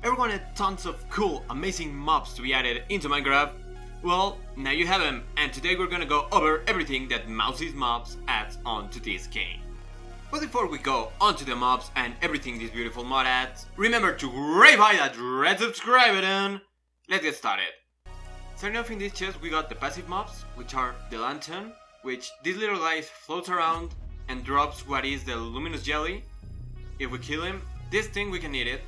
Everyone had tons of cool, amazing mobs to be added into Minecraft. Well, now you have them, and today we're gonna go over everything that Mowzie's mobs adds onto this game. But before we go onto the mobs and everything this beautiful mod adds, remember to ratify that red subscribe button. Let's get started. Starting off in this chest, we got the passive mobs, which are the lantern, which this little guy floats around and drops what is the luminous jelly. If we kill him, this thing we can eat it,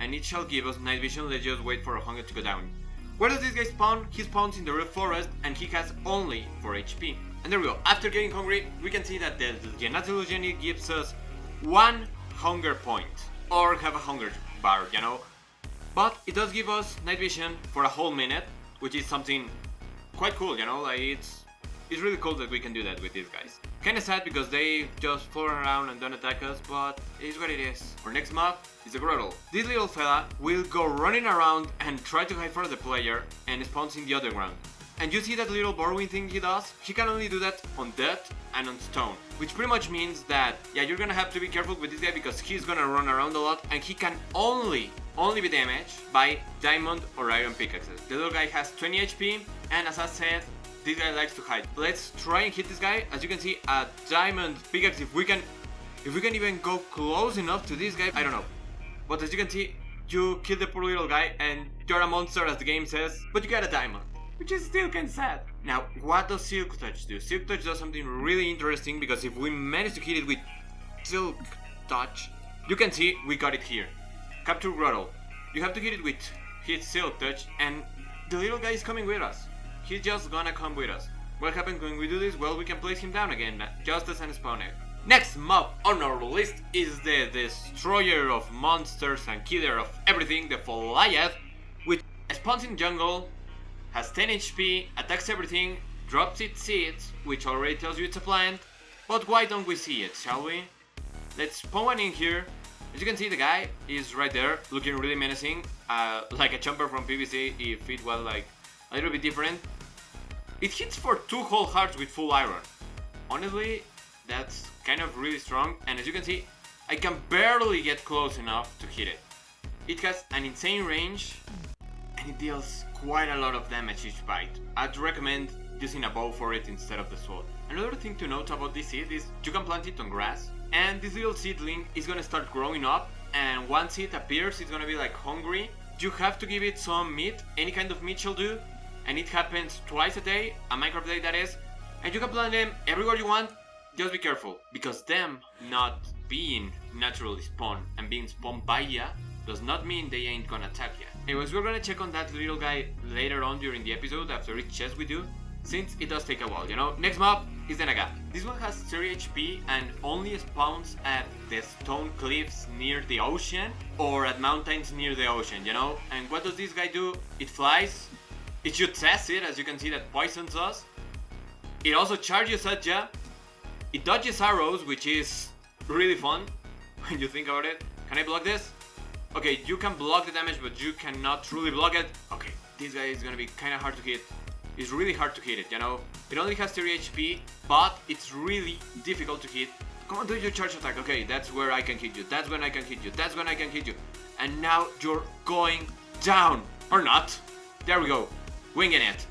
and it shall give us night vision. Let's just wait for a hunger to go down. Where does this guy spawn? He spawns in the Red Forest and he has only 4 HP. And there we go. After getting hungry, we can see that the Untitled Chapter gives us 1 hunger point. Or have a hunger bar, you know. But it does give us night vision for a whole minute, which is something quite cool, you know. Like it's really cool that we can do that with these guys. Kinda sad because they just float around and don't attack us, but it is what it is. Our next mob is the Grottle. This little fella will go running around and try to hide from the player and spawns in the other ground. And you see that little borrowing thing he does? He can only do that on dirt and on stone. Which pretty much means that, yeah, you're gonna have to be careful with this guy because he's gonna run around a lot and he can only be damaged by diamond or iron pickaxes. The little guy has 20 HP and as I said, this guy likes to hide. Let's try and hit this guy. As you can see, a diamond pickaxe, if we can even go close enough to this guy, I don't know. But as you can see, you kill the poor little guy and you're a monster as the game says, but you got a diamond, which is still kinda sad. Now, what does Silk Touch do? Silk Touch does something really interesting because if we manage to hit it with Silk Touch, you can see we got it here. Capture Grottle. You have to hit it with his Silk Touch and the little guy is coming with us. He's just gonna come with us. What happens when we do this? Well, we can place him down again, just as an spawn egg. Next mob on our list is the destroyer of monsters and killer of everything, the Goliath, which spawns in jungle, has 10 HP, attacks everything, drops its seeds, which already tells you it's a plant, but why don't we see it, shall we? Let's spawn one in here. As you can see, the guy is right there, looking really menacing, like a jumper from PvC if it was like a little bit different. It hits for 2 whole hearts with full iron. Honestly, that's kind of really strong, and as you can see, I can barely get close enough to hit it. It has an insane range, and it deals quite a lot of damage each bite. I'd recommend using a bow for it instead of the sword. Another thing to note about this seed is you can plant it on grass, and this little seedling is gonna start growing up, and once it appears, it's gonna be like hungry. You have to give it some meat, any kind of meat shall do, and it happens twice a day, a Minecraft day that is, and you can plant them everywhere you want. Just be careful, because them not being naturally spawned and being spawned by ya does not mean they ain't gonna attack ya. Anyways, we're gonna check on that little guy later on during the episode after each chest we do, since it does take a while, you know. Next mob is the Naga. This one has 30 HP and only spawns at the stone cliffs near the ocean or at mountains near the ocean, you know. And what does this guy do? It flies, it shoots acid, as you can see, that poisons us. It also charges at ya. It dodges arrows, which is really fun when you think about it. Can I block this? Okay, you can block the damage, but you cannot truly block it. Okay, this guy is gonna be kinda hard to hit. It's really hard to hit it, you know. It only has 30 HP, but it's really difficult to hit. Come on, do your charge attack. Okay, that's where I can hit you. That's when I can hit you. That's when I can hit you. And now you're going down. Or not. There we go. Winging it.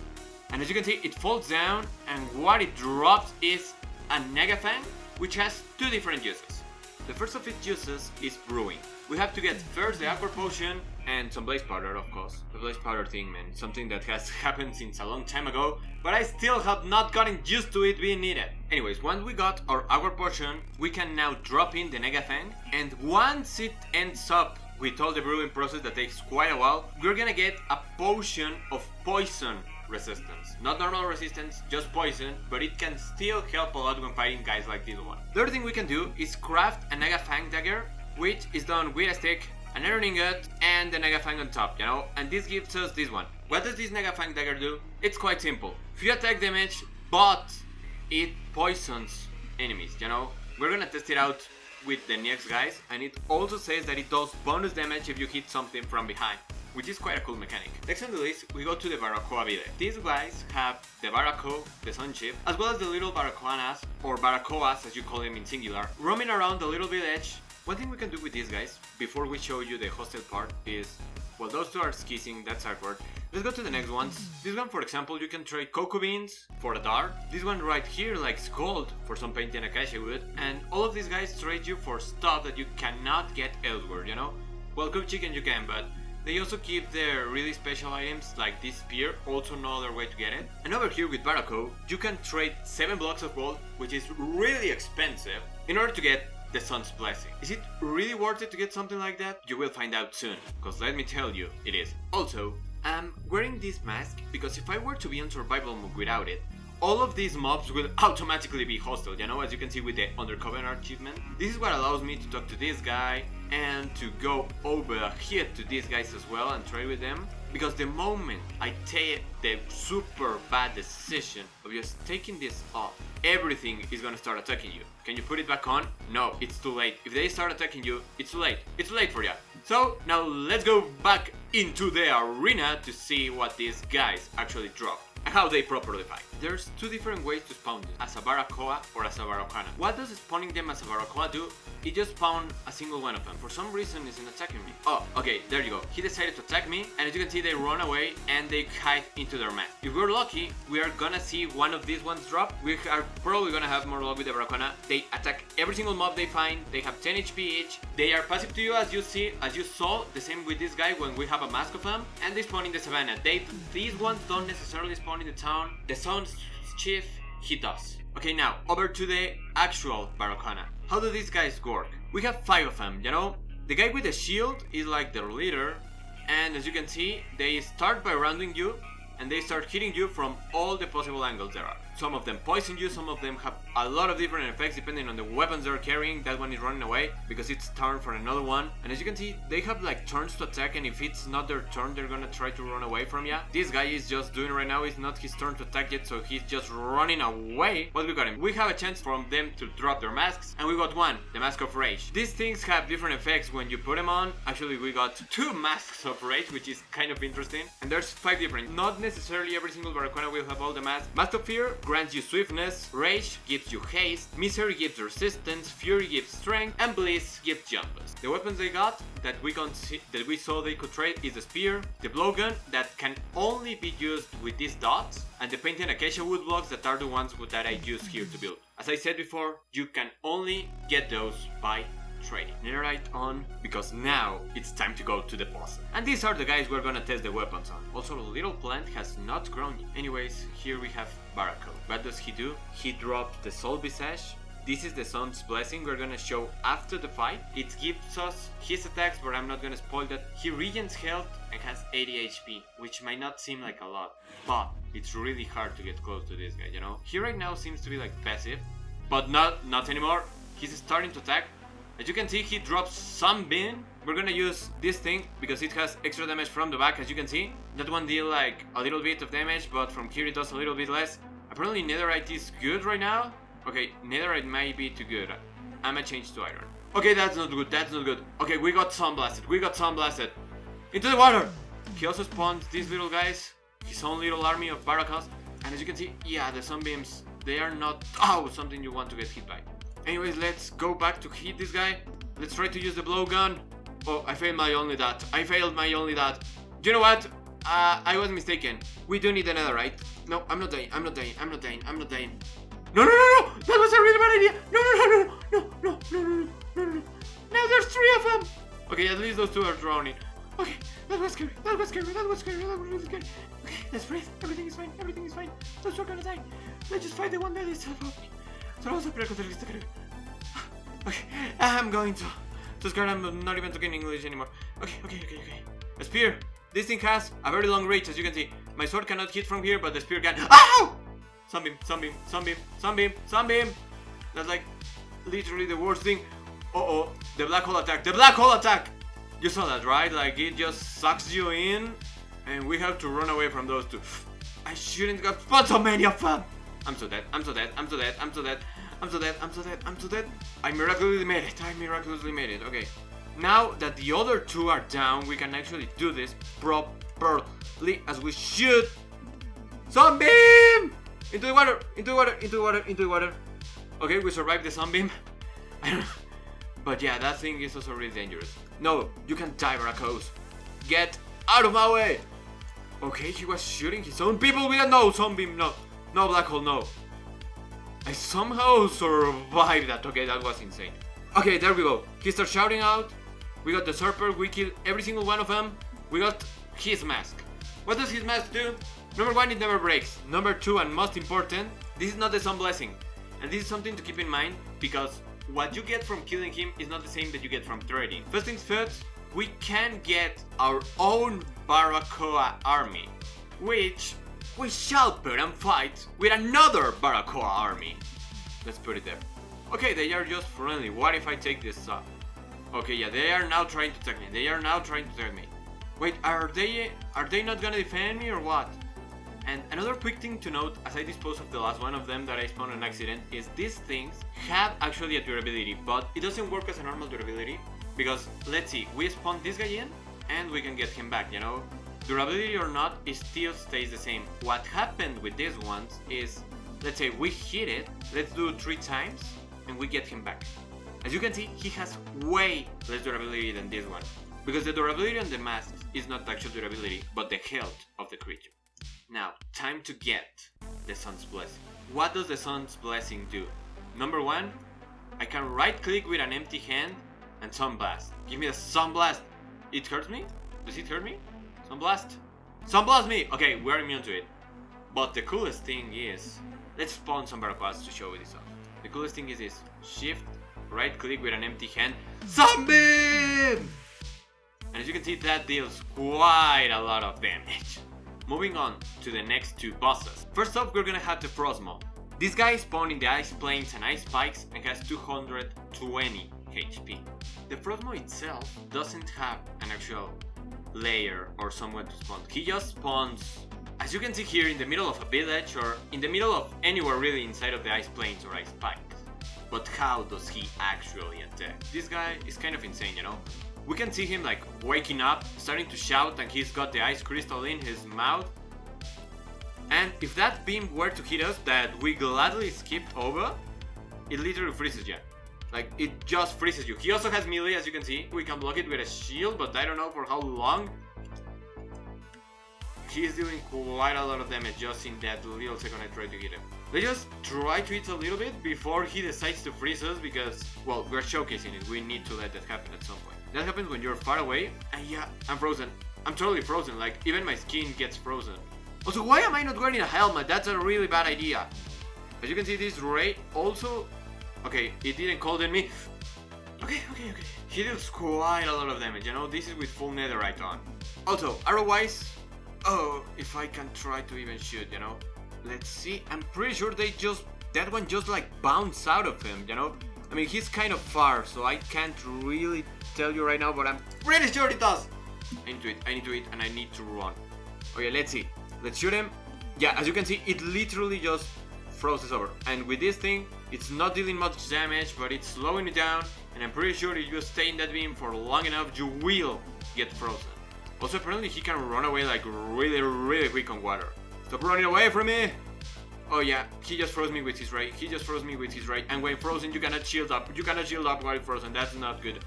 And as you can see, it falls down, and what it drops is a Naga Fang, which has 2 different uses. The first of its uses is brewing. We have to get first the aqua potion and some blaze powder, of course. The blaze powder thing, man, something that has happened since a long time ago, but I still have not gotten used to it being needed. Anyways, once we got our aqua potion, we can now drop in the Naga Fang, and once it ends up with all the brewing process that takes quite a while, we're gonna get a potion of poison resistance. Not normal resistance, just poison, but it can still help a lot when fighting guys like this one. The other thing we can do is craft a Naga Fang Dagger, which is done with a stick, an iron ingot, and the Naga Fang on top, you know, and this gives us this one. What does this Naga Fang Dagger do? It's quite simple. Free attack damage, but it poisons enemies, you know. We're gonna test it out with the next guys, and it also says that it does bonus damage if you hit something from behind, which is quite a cool mechanic. Next on the list, we go to the Barakuanas. These guys have the Baraku, the Sunship, as well as the little Barakuanas, or Barakuas as you call them in singular, roaming around the little village. One thing we can do with these guys, before we show you the hostile part, is Well, those two are skissing, that's awkward. Let's go to the next ones. This one, for example, you can trade cocoa beans for a dart. This one right here likes gold for some paint and acacia wood. And all of these guys trade you for stuff that you cannot get elsewhere, you know? Well, cooked chicken you can, but they also keep their really special items like this spear, also no other way to get it. And over here with Barakuanas, you can trade 7 blocks of gold, which is really expensive, in order to get the Sun's Blessing. Is it really worth it to get something like that? You will find out soon, because let me tell you, it is. Also, I'm wearing this mask because if I were to be on survival mode without it, all of these mobs will automatically be hostile, you know, as you can see with the Undercover achievement. This is what allows me to talk to this guy and to go over here to these guys as well and trade with them. Because the moment I take the super bad decision of just taking this off, everything is gonna start attacking you. Can you put it back on? No, it's too late. If they start attacking you, it's too late. It's too late for you. So now let's go back into the arena to see what these guys actually drop and how they properly fight. There's 2 different ways to spawn them, as a Barakuana or as a Barakuana. What does spawning them as a Barakuana do? It just spawned a single one of them. For some reason it's not attacking me. Oh, okay, there you go. He decided to attack me, and as you can see they run away and they hide into their mask. If we're lucky, we are gonna see one of these ones drop. We are probably gonna have more luck with the Barakuana. They attack every single mob they find. They have 10 HP each. They are passive to you as you saw. The same with this guy when we have a mask of him. And they spawn in the savannah. These ones don't necessarily spawn in the town. The Sun's Chief, he does. Okay, now over to the actual Barakuana. How do these guys work? We have 5 of them, you know? The guy with the shield is like their leader, and as you can see, they start by rounding you and they start hitting you from all the possible angles there are. Some of them poison you, some of them have a lot of different effects depending on the weapons they're carrying. That one is running away because it's turn for another one. And as you can see, they have like turns to attack, and if it's not their turn, they're gonna try to run away from ya. This guy is just doing right now, it's not his turn to attack yet, so he's just running away. But we got him. We have a chance from them to drop their masks, and we got one, the Mask of Rage. These things have different effects when you put them on. Actually, we got 2 Masks of Rage, which is kind of interesting. And there's 5 different. Not necessarily every single Barakuana will have all the masks. Mask of Fear grants you swiftness, Rage gives you haste, Misery gives resistance, Fury gives strength, and Bliss gives jumpers. The weapons they got that we saw they could trade is the spear, the blowgun that can only be used with these dots, and the painted acacia wood blocks that are the ones that I use here to build. As I said before, you can only get those by trading. Netherite on, because now it's time to go to the boss. And these are the guys we're gonna test the weapons on. Also, the little plant has not grown yet. Anyways, here we have Barakuanas. What does he do? He dropped the Soul Visage. This is the Sun's Blessing we're gonna show after the fight. It gives us his attacks, but I'm not gonna spoil that. He regains health and has 80 HP, which might not seem like a lot, but it's really hard to get close to this guy, you know? He right now seems to be like passive, but not anymore. He's starting to attack. As you can see, he drops Sunbeam. We're gonna use this thing because it has extra damage from the back, as you can see. That one deal like a little bit of damage, but from here it does a little bit less. Apparently Netherite is good right now. Okay, Netherite might be too good. I'ma change to Iron. Okay, that's not good, that's not good. Okay, we got Sunblasted. Into the water! He also spawns these little guys, his own little army of Barakuanas. And as you can see, yeah, the Sunbeams, they are not something you want to get hit by. Anyways, let's go back to hit this guy. Let's try to use the blowgun. Oh, I failed my only dot. Do you know what? I was mistaken. We do need another, right? No, I'm not dying. No! That was a really bad idea. No. Now there's 3 of them. Okay, at least those 2 are drowning. Okay, that was scary. That was really scary. Okay, let's breathe. Everything is fine. Those 2 are gonna die. Let's just fight the one that is above me. Okay, I'm going to scared. I'm not even talking English anymore. Okay. A spear. This thing has a very long reach, as you can see. My sword cannot hit from here, but the spear can. Ow! Sunbeam. That's like literally the worst thing. The black hole attack. You saw that, right? Like it just sucks you in, and we have to run away from those 2. I shouldn't have spawned so many of them. I'm so dead. I miraculously made it. Okay. Now that the other 2 are down, we can actually do this properly as we should. Sunbeam! Into the water. Okay, we survived the Sunbeam. But yeah, that thing is also really dangerous. No, you can die, Barakuanas. Get out of my way! Okay, he was shooting his own people with a no sunbeam, no. No black hole, no. I somehow survived that. Okay, that was insane. Okay, there we go. He starts shouting out. We got the Serper, we killed every single one of them. We got his mask. What does his mask do? Number 1, it never breaks. Number 2, and most important, this is not the Sun Blessing. And this is something to keep in mind, because what you get from killing him is not the same that you get from trading. First things first, we can get our own Barakuana army, which we shall put and fight with another Barakuana army. Let's put it there. Okay, they are just friendly. What if I take this up? Okay, yeah, they are now trying to attack me. They are now trying to attack me. Wait, are they not gonna defend me or what? And another quick thing to note, as I dispose of the last one of them that I spawned on accident, is these things have actually a durability, but it doesn't work as a normal durability, because let's see, we spawn this guy in, and we can get him back, you know? Durability or not, it still stays the same. What happened with these ones is, let's say we hit it, let's do 3 times, and we get him back. As you can see, he has way less durability than this one, because the durability on the masks is not the actual durability, but the health of the creature. Now, time to get the Sun's Blessing. What does the Sun's Blessing do? Number 1, I can right click with an empty hand and Sunblast. Give me the Sunblast. It hurts me? Does it hurt me? Sunblast. Sunblast me! Okay, we're immune to it. But the coolest thing is, let's spawn some Barakuanas to show you this off. The coolest thing is this. Shift, right click with an empty hand, Sunbeam! And as you can see, that deals quite a lot of damage. Moving on to the next 2 bosses. First off, we're gonna have the Frosmo. This guy spawned in the ice plains and ice spikes and has 220 HP. The Frosmo itself doesn't have an actual layer or somewhere to spawn. He just spawns, as you can see here, in the middle of a village or in the middle of anywhere really inside of the ice plains or ice spikes. But how does he actually attack? This guy is kind of insane, you know? We can see him like waking up, starting to shout, and he's got the ice crystal in his mouth. And if that beam were to hit us that we gladly skipped over, it literally freezes you. Like, it just freezes you. He also has melee, as you can see. We can block it with a shield, but I don't know for how long. He's doing quite a lot of damage just in that little second I tried to hit him. Let's just try to hit a little bit before he decides to freeze us, because, well, we're showcasing it. We need to let that happen at some point. That happens when you're far away, and yeah, I'm frozen. I'm totally frozen, like, even my skin gets frozen. Also, why am I not wearing a helmet? That's a really bad idea. As you can see, this ray also... Okay, it didn't cold in me. Okay. He deals quite a lot of damage, you know? This is with full netherite on. Also, arrow-wise... Oh, if I can try to even shoot, you know? Let's see, I'm pretty sure that one just like bounced out of him, you know? I mean, he's kind of far, so I can't really tell you right now, but I'm pretty sure it does! I need to eat, and I need to run. Okay, let's see. Let's shoot him. Yeah, as you can see, it literally just froze over. And with this thing, it's not dealing much damage, but it's slowing it down. And I'm pretty sure if you stay in that beam for long enough, you will get frozen. Also, apparently he can run away like really quick on water. Stop running away from me! Oh yeah, he just froze me with his ray. And when frozen, you cannot shield up. You cannot shield up while frozen. That's not good.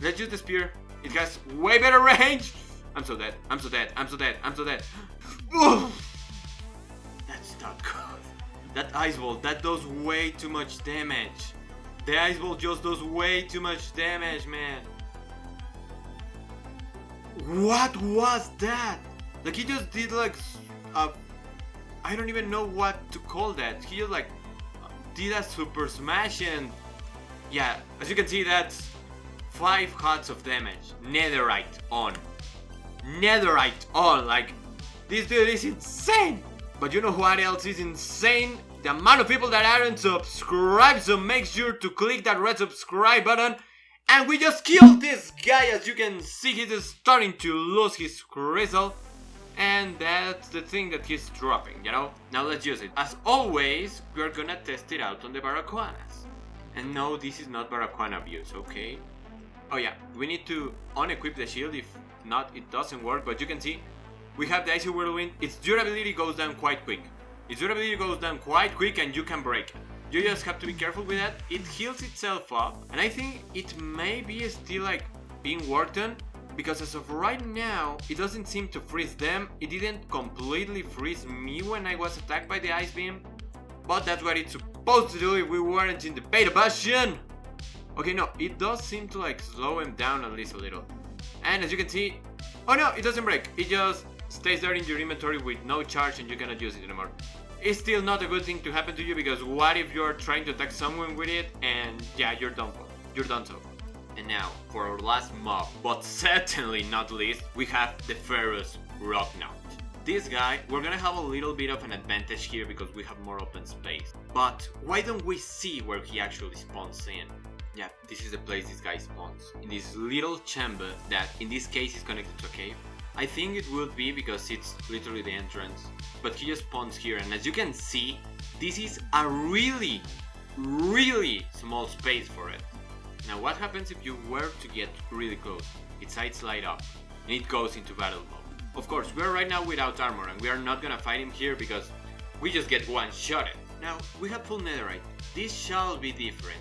Let's use the spear. It has way better range! I'm so dead. Oof. That's not good. That ice ball, that does way too much damage. The ice ball just does way too much damage, man. What was that? Like, he just did like I don't even know what to call that. He just like did a super smash, and yeah, as you can see, that's 5 hearts of damage. Netherite on. Like, this dude is insane. But you know what else is insane? The amount of people that aren't subscribed, so make sure to click that red subscribe button. And we just killed this guy. As you can see, he's just starting to lose his crystal. And that's the thing that he's dropping, you know? Now let's use it. As always, we're gonna test it out on the Barakuanas. And no, this is not Barakuana abuse, okay? Oh yeah, we need to unequip the shield, if not it doesn't work, but you can see we have the Icy Whirlwind. Its durability goes down quite quick. And you can break it. You just have to be careful with that. It heals itself up, and I think it may be still like being worked on, because as of right now, it doesn't seem to freeze them. It didn't completely freeze me when I was attacked by the Ice Beam, but that's what it's supposed to do if we weren't in the beta version. Okay, no, it does seem to like slow him down at least a little. And as you can see, oh no, it doesn't break. It just stays there in your inventory with no charge and you cannot use it anymore. It's still not a good thing to happen to you, because what if you're trying to attack someone with it and yeah, you're done for. You're done so. And now, for our last mob, but certainly not least, we have the Ferrous Rock now. This guy, we're gonna have a little bit of an advantage here because we have more open space. But why don't we see where he actually spawns in? Yeah, this is the place this guy spawns. In this little chamber that in this case is connected to a cave. I think it would be because it's literally the entrance. But he just spawns here, and as you can see, this is a really small space for it. Now what happens if you were to get really close? Its sides light up and it goes into battle mode. Of course, we are right now without armor and we are not gonna fight him here because we just get one-shotted. Now, we have full netherite. This shall be different,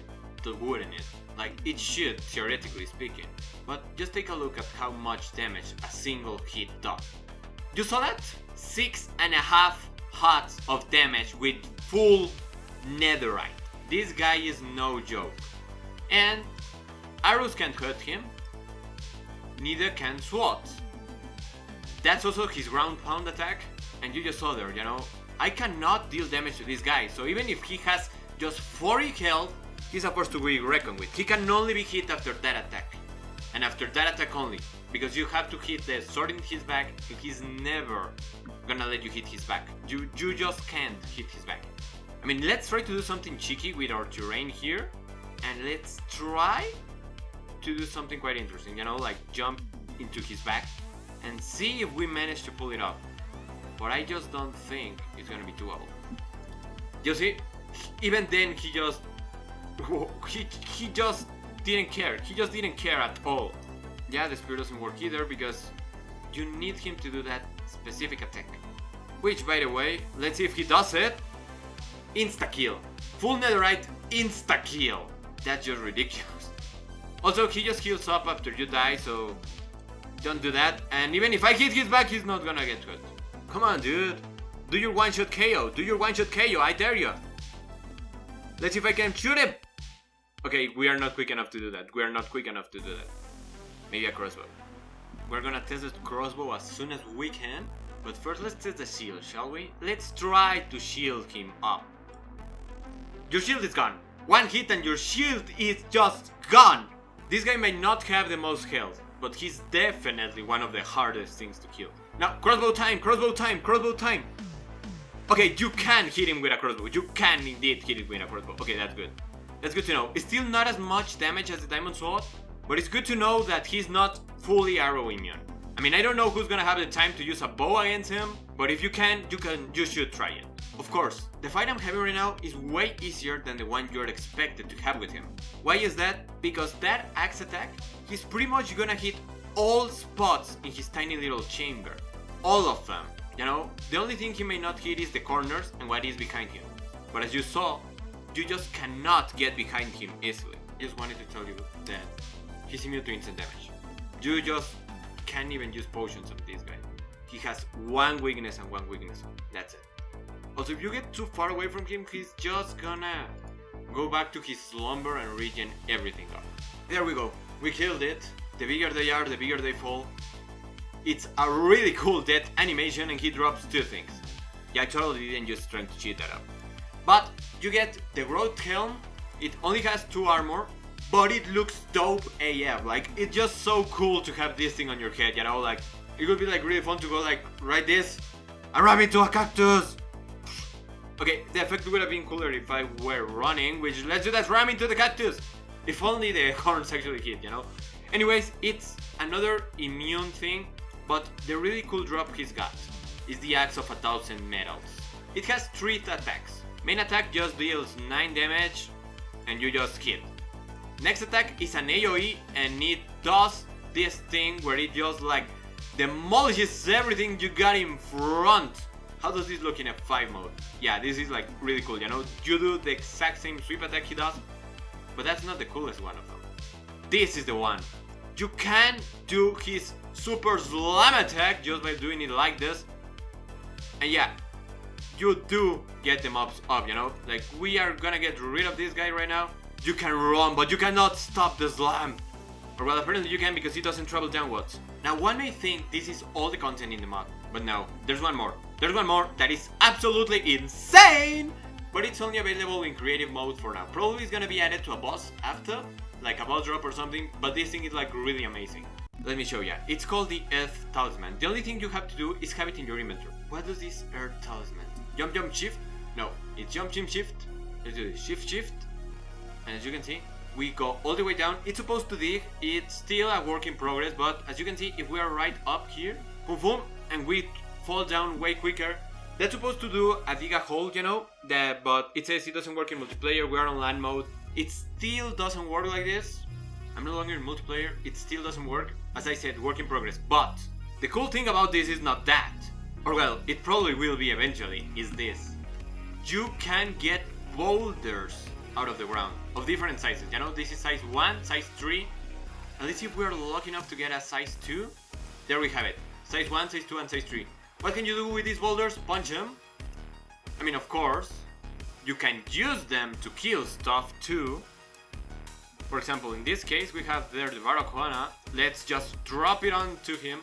wouldn't it? Like, it should, theoretically speaking. But just take a look at how much damage a single hit does. You saw that? 6.5 hearts of damage with full netherite. This guy is no joke. And arrows can't hurt him, neither can swords. That's also his ground pound attack, and you just saw there, you know, I cannot deal damage to this guy, so even if he has just 40 health, he's a force to be reckoned with. He can only be hit after that attack, and after that attack only, because you have to hit the sword in his back, and he's never gonna let you hit his back. You just can't hit his back. I mean, let's try to do something cheeky with our terrain here, and let's try to do something quite interesting, you know, like jump into his back and see if we manage to pull it off. But I just don't think it's gonna be doable. You see, even then he just didn't care. He just didn't care at all. Yeah, the spear doesn't work either because you need him to do that specific attack. Which, by the way, let's see if he does it. Insta-kill. Full netherite, insta-kill. That's just ridiculous. Also, he just heals up after you die, so don't do that. And even if I hit his back, he's not gonna get hurt. Come on, dude. Do your one-shot KO. Do your one-shot KO, I dare you. Let's see if I can shoot him. Okay, we are not quick enough to do that. We are not quick enough to do that. Maybe a crossbow. We're gonna test the crossbow as soon as we can. But first, let's test the shield, shall we? Let's try to shield him up. Your shield is gone. One hit and your shield is just gone. This guy may not have the most health, but he's definitely one of the hardest things to kill. Now, crossbow time, crossbow time, crossbow time. Okay, you can hit him with a crossbow. You can indeed hit it with a crossbow. Okay, that's good. That's good to know. It's still not as much damage as the diamond sword, but it's good to know that he's not fully arrow immune. I mean, I don't know who's gonna have the time to use a bow against him, but if you can, you should try it. Of course, the fight I'm having right now is way easier than the one you're expected to have with him. Why is that? Because that axe attack, he's pretty much gonna hit all spots in his tiny little chamber. All of them, you know? The only thing he may not hit is the corners and what is behind him. But as you saw, you just cannot get behind him easily. Just wanted to tell you that he's immune to instant damage. You just can't even use potions on this guy. He has one weakness and one weakness. That's it. Also, if you get too far away from him, he's just gonna go back to his slumber and regen everything up. There we go. We killed it. The bigger they are, the bigger they fall. It's a really cool death animation and he drops two things. Yeah, I totally didn't just try to cheat that up. But you get the Growth Helm. It only has 2 armor, but it looks dope AF. Like, it's just so cool to have this thing on your head, you know? Like, it would be like really fun to go like, right this, and ram into a cactus. Okay, the effect would have been cooler if I were running, which let's do that, ram into the cactus. If only the horns actually hit, you know? Anyways, it's another immune thing, but the really cool drop he's got is the Axe of 1,000 Metals. It has 3 attacks. Main attack just deals 9 damage and you just hit. Next attack is an AoE and it does this thing where it just like demolishes everything you got in front. How does this look in F5 mode? Yeah, this is like really cool, you know? You do the exact same sweep attack he does, but that's not the coolest one of them. This is the one. You can do his super slam attack just by doing it like this. And yeah, you do get the mobs up, you know? Like, we are gonna get rid of this guy right now. You can run, but you cannot stop the slam. Or well, apparently you can because he doesn't travel downwards. Now, one may think this is all the content in the mod, but no, there's one more. There's one more that is absolutely insane! But it's only available in creative mode for now. Probably it's gonna be added to a boss after, like a boss drop or something, but this thing is like really amazing. Let me show ya. It's called the Earth Talisman. The only thing you have to do is have it in your inventory. What does this Earth Talisman? Jump, jump, shift? No, it's jump, jump, shift. Let's do this. Shift, shift. And as you can see, we go all the way down. It's supposed to dig. It's still a work in progress, but as you can see, if we are right up here, boom, boom, and we fall down way quicker, that's supposed to do a dig a hole, you know, but it says it doesn't work in multiplayer. We are on LAN mode. It still doesn't work like this. I'm no longer in multiplayer. It still doesn't work. As I said, work in progress. But the cool thing about this is not that, or well, it probably will be eventually, is this. You can get boulders out of the ground of different sizes. You know, this is size 1, size 3. And let's see if we are lucky enough to get a size 2. There we have it. Size 1, size 2, and size 3. What can you do with these boulders? Punch them. I mean, of course, you can use them to kill stuff too. For example, in this case, we have there the Barakuana. Let's just drop it onto him.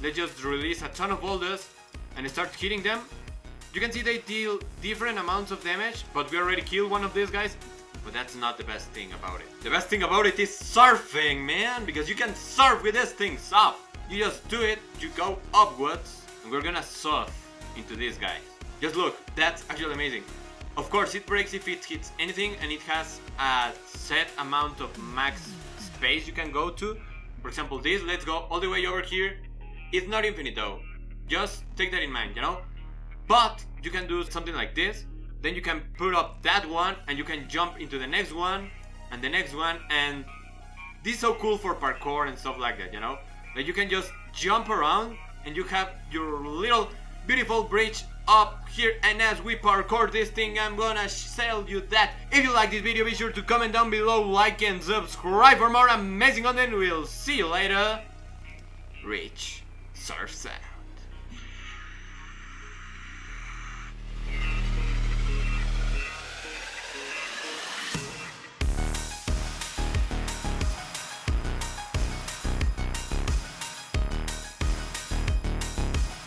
Let's just release a ton of boulders and start hitting them. You can see they deal different amounts of damage, but we already killed one of these guys. But that's not the best thing about it. The best thing about it is surfing, man, because you can surf with this thing, surf. You just do it, you go upwards, and we're gonna surf into these guys. Just look, that's actually amazing. Of course, it breaks if it hits anything, and it has a set amount of max space you can go to. For example, this, let's go all the way over here. It's not infinite though. Just take that in mind, you know? But you can do something like this. Then you can put up that one, and you can jump into the next one, and the next one, and this is so cool for parkour and stuff like that, you know? Like you can just jump around, and you have your little beautiful bridge up here, and as we parkour this thing, I'm gonna tell you that if you like this video, be sure to comment down below, like and subscribe for more amazing content. We'll see you later. Rich Surf Sound.